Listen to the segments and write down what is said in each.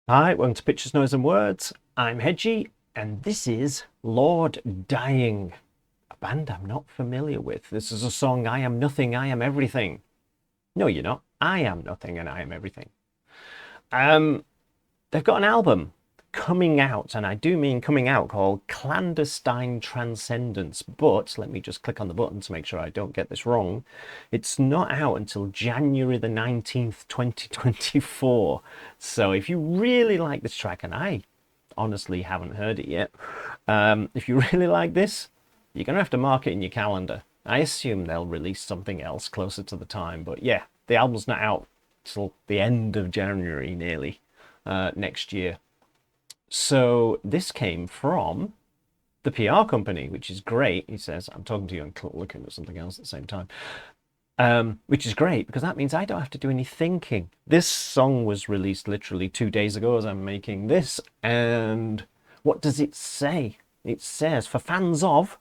Hi, welcome to Pictures, Noise and Words. I'm Hedgie, and this is Lord Dying, a band I'm not familiar with. This is a song, I Am Nothing, I Am Everything. No, you're not. I am nothing and I am everything. They've got an album coming out, and I do mean coming out, called Clandestine Transcendence. But let me just click on the button to make sure I don't get this wrong. It's not out until January the 19th, 2024. So if you really like this track, and I honestly haven't heard it yet, if you really like this, you're going to have to mark it in your calendar. I assume they'll release something else closer to the time, but yeah, the album's not out till the end of January nearly next year. So this came from the PR company, which is great. He says, I'm talking to you and looking at something else at the same time, which is great because that means I don't have to do any thinking. This song was released literally 2 days ago as I'm making this. And what does it say? It says, for fans of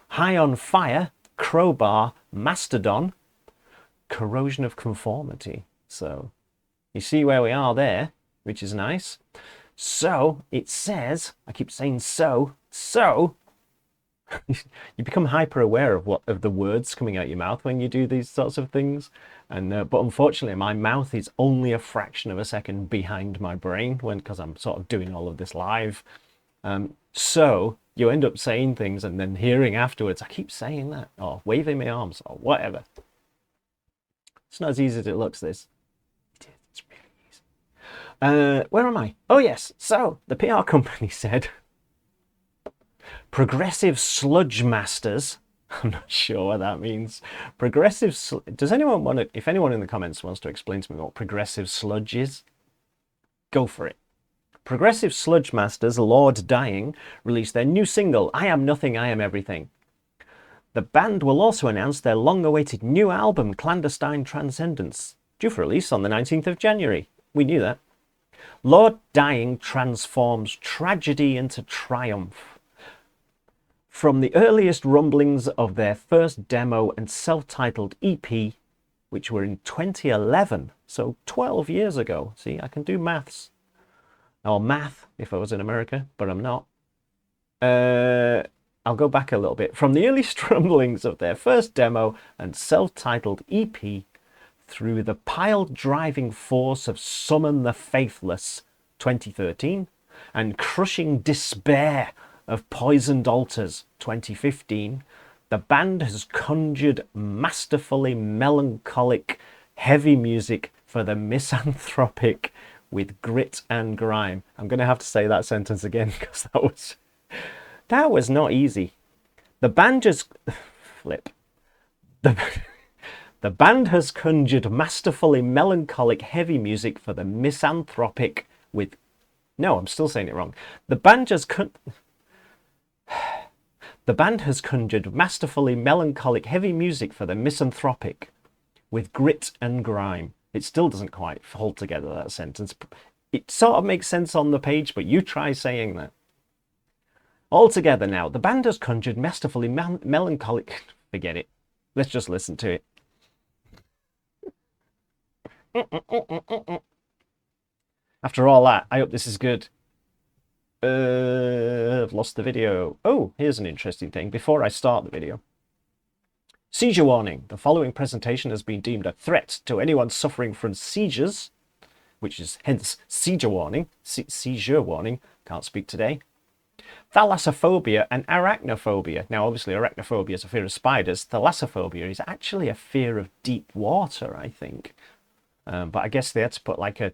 High on Fire, Crowbar, Mastodon, Corrosion of Conformity. So you see where we are there, which is nice. So it says, I keep saying so you become hyper aware of the words coming out your mouth when you do these sorts of things. And but unfortunately my mouth is only a fraction of a second behind my brain because I'm sort of doing all of this live. So you end up saying things and then hearing afterwards, I keep saying that, or waving my arms or whatever. It's not as easy as it looks, this. It's really easy. Where am I? Oh yes, so the PR company said Progressive Sludge Masters. I'm not sure what that means. Does anyone want to, if anyone in the comments wants to explain to me what Progressive Sludge is, go for it. Progressive Sludge Masters, Lord Dying, released their new single, I Am Nothing, I Am Everything. The band will also announce their long-awaited new album, Clandestine Transcendence, due for release on the 19th of January. We knew that. Lord Dying transforms tragedy into triumph. From the earliest rumblings of their first demo and self-titled EP, which were in 2011, so 12 years ago. See, I can do maths. Or math, if I was in America, but I'm not. I'll go back a little bit. From the earliest rumblings of their first demo and self-titled EP, through the pile-driving force of Summon the Faithless, 2013, and crushing despair of Poisoned Altars, 2015, the band has conjured masterfully melancholic heavy music for the misanthropic with grit and grime. I'm going to have to say that sentence again because that was not easy. The band has The band has conjured masterfully melancholic heavy music for the misanthropic with... No, I'm still saying it wrong. The band has conjured masterfully melancholic heavy music for the misanthropic with grit and grime. It still doesn't quite hold together, that sentence. It sort of makes sense on the page, but you try saying that. All together now, the band has conjured masterfully melancholic... Forget it. Let's just listen to it. After all that, I hope this is good. I've lost the video. Oh, here's an interesting thing before I start the video. Seizure warning. The following presentation has been deemed a threat to anyone suffering from seizures, which is hence seizure warning. Seizure warning. Can't speak today. Thalassophobia and arachnophobia. Now, obviously, arachnophobia is a fear of spiders. Thalassophobia is actually a fear of deep water, I think. But I guess they had to put like a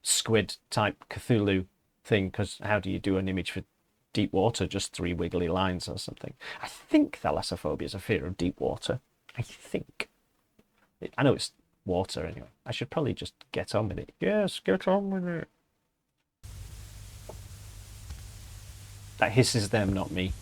squid type Cthulhu thing, because how do you do an image for deep water? Just 3 wiggly lines or something. I think thalassophobia is a fear of deep water. I think. I know it's water anyway. I should probably just get on with it. Yes, get on with it. That hisses them, not me.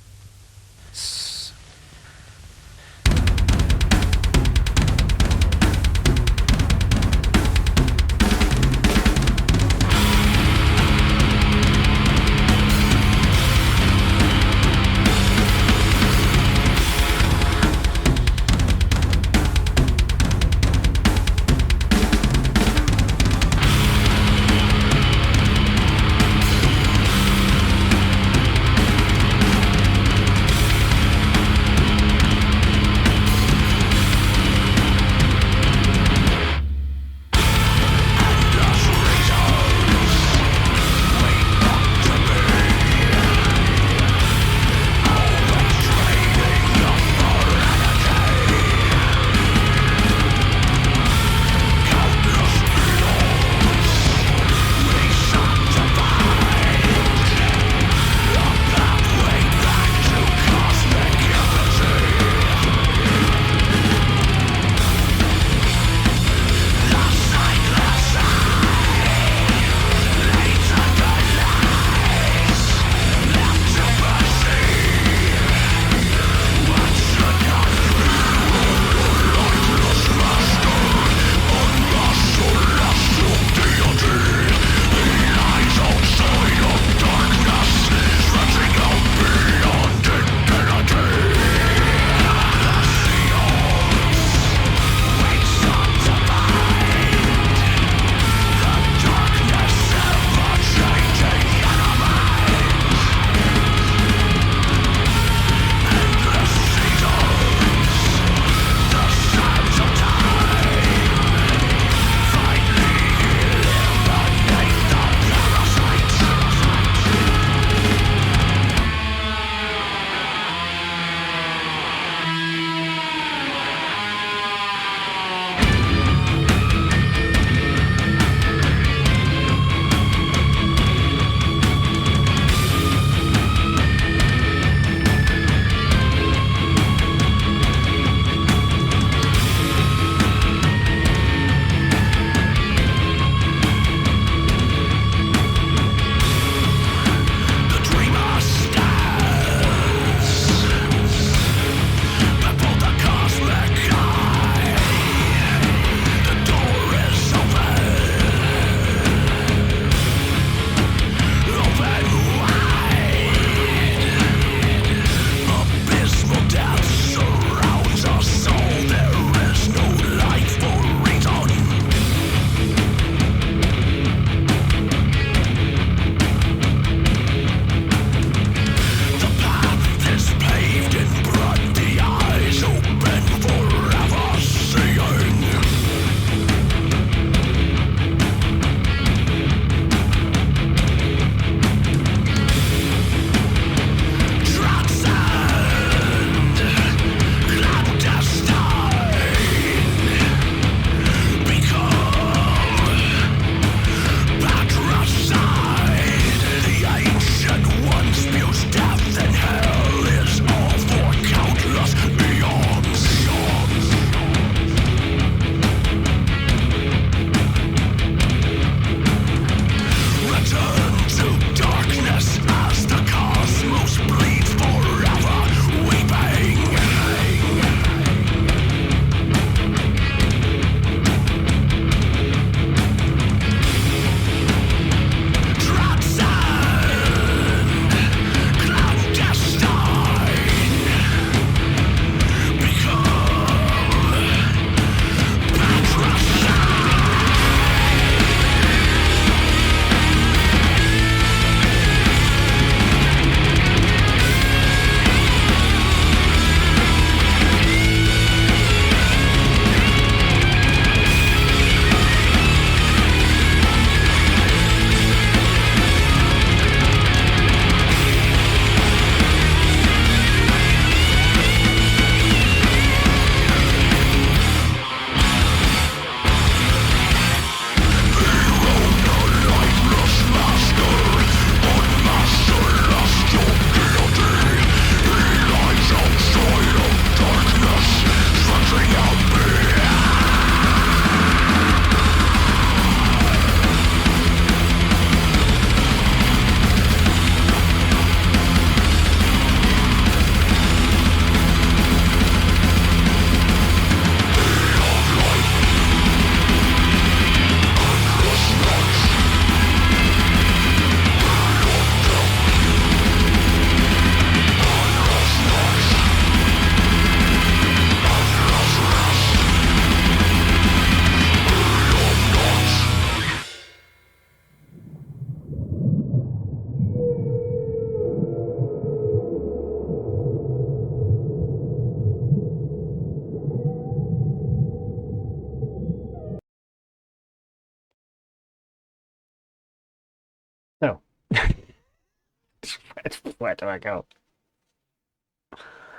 Where do I go?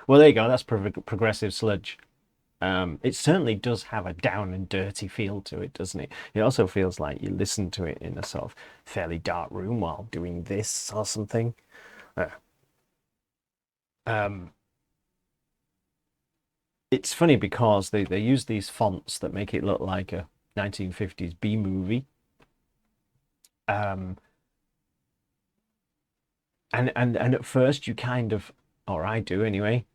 Well, there you go. That's progressive sludge. It certainly does have a down and dirty feel to it, doesn't it? It also feels like you listen to it in a sort of fairly dark room while doing this or something. Uh, um, it's funny because they use these fonts that make it look like a 1950s B movie. Um, and at first you kind of, or I do anyway,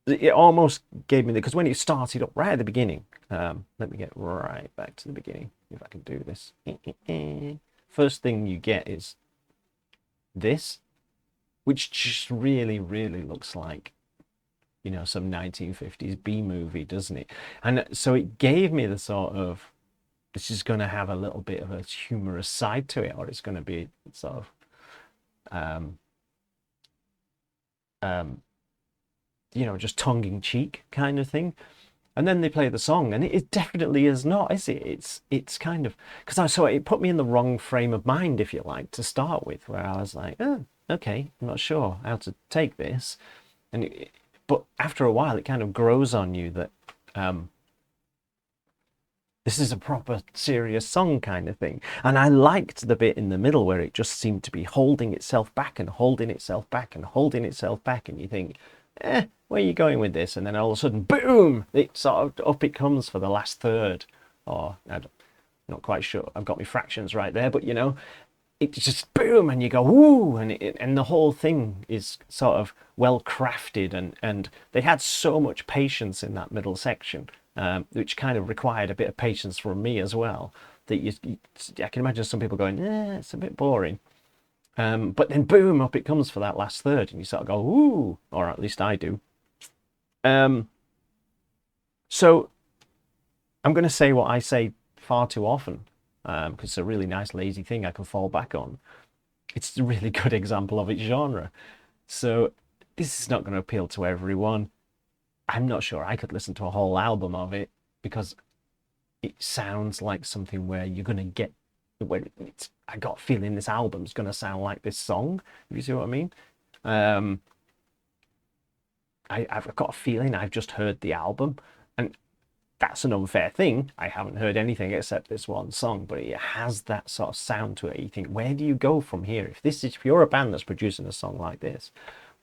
it almost gave me the, because when it started up right at the beginning, let me get right back to the beginning if I can do this. First thing you get is this, which just really, really looks like, you know, some 1950s B movie, doesn't it? And so it gave me the sort of, this is going to have a little bit of a humorous side to it, or it's going to be sort of, um, um, you know, just tongue in cheek kind of thing. And then they play the song, and it definitely is not, is it? It's kind of, because I saw it put me in the wrong frame of mind, if you like, to start with, where I was like, oh, okay, I'm not sure how to take this, and but after a while, it kind of grows on you that this is a proper serious song kind of thing. And I liked the bit in the middle where it just seemed to be holding itself back and holding itself back and holding itself back, and you think, where are you going with this? And then all of a sudden, boom, it sort of up it comes for the last third. Or I'm not quite sure I've got my fractions right there, but you know, it just boom, and you go woo, and the whole thing is sort of well crafted, and they had so much patience in that middle section, which kind of required a bit of patience from me as well. That I can imagine some people going, it's a bit boring. But then boom, up it comes for that last third, and you sort of go, ooh, or at least I do. Um, so I'm going to say what I say far too often, because it's a really nice, lazy thing I can fall back on. It's a really good example of its genre. So this is not going to appeal to everyone. I'm not sure I could listen to a whole album of it because it sounds like something where you're going to get where it's, I got a feeling this album's going to sound like this song, if you see what I mean. Um, I've got a feeling I've just heard the album, and that's an unfair thing. I haven't heard anything except this one song, but it has that sort of sound to it. You think, where do you go from here? If you're a band that's producing a song like this,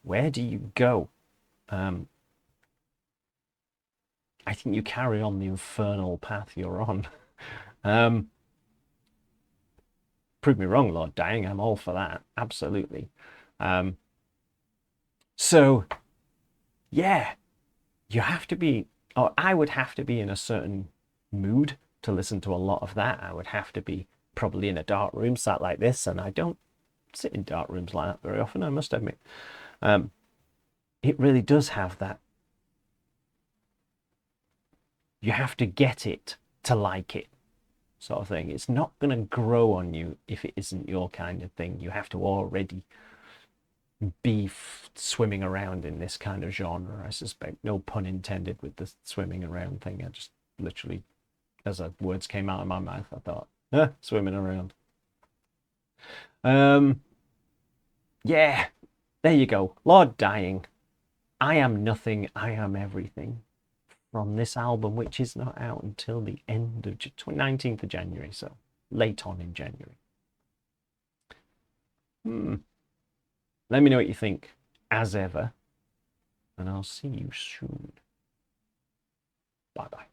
where do you go? I think you carry on the infernal path you're on. Um, Prove me wrong, Lord Dying. I'm all for that. Absolutely. Um, so yeah, you have to be, or I would have to be in a certain mood to listen to a lot of that. I would have to be probably in a dark room sat like this, and I don't sit in dark rooms like that very often, I must admit. Um, it really does have that. You have to get it to like it, sort of thing. It's not going to grow on you if it isn't your kind of thing. You have to already be swimming around in this kind of genre, I suspect. No pun intended with the swimming around thing. I just literally, as the words came out of my mouth, I thought, swimming around. Um, yeah, there you go. Lord Dying. I am nothing, I am everything. From this album, which is not out until the end of 19th of January, so late on in January. Let me know what you think, as ever, and I'll see you soon. Bye bye.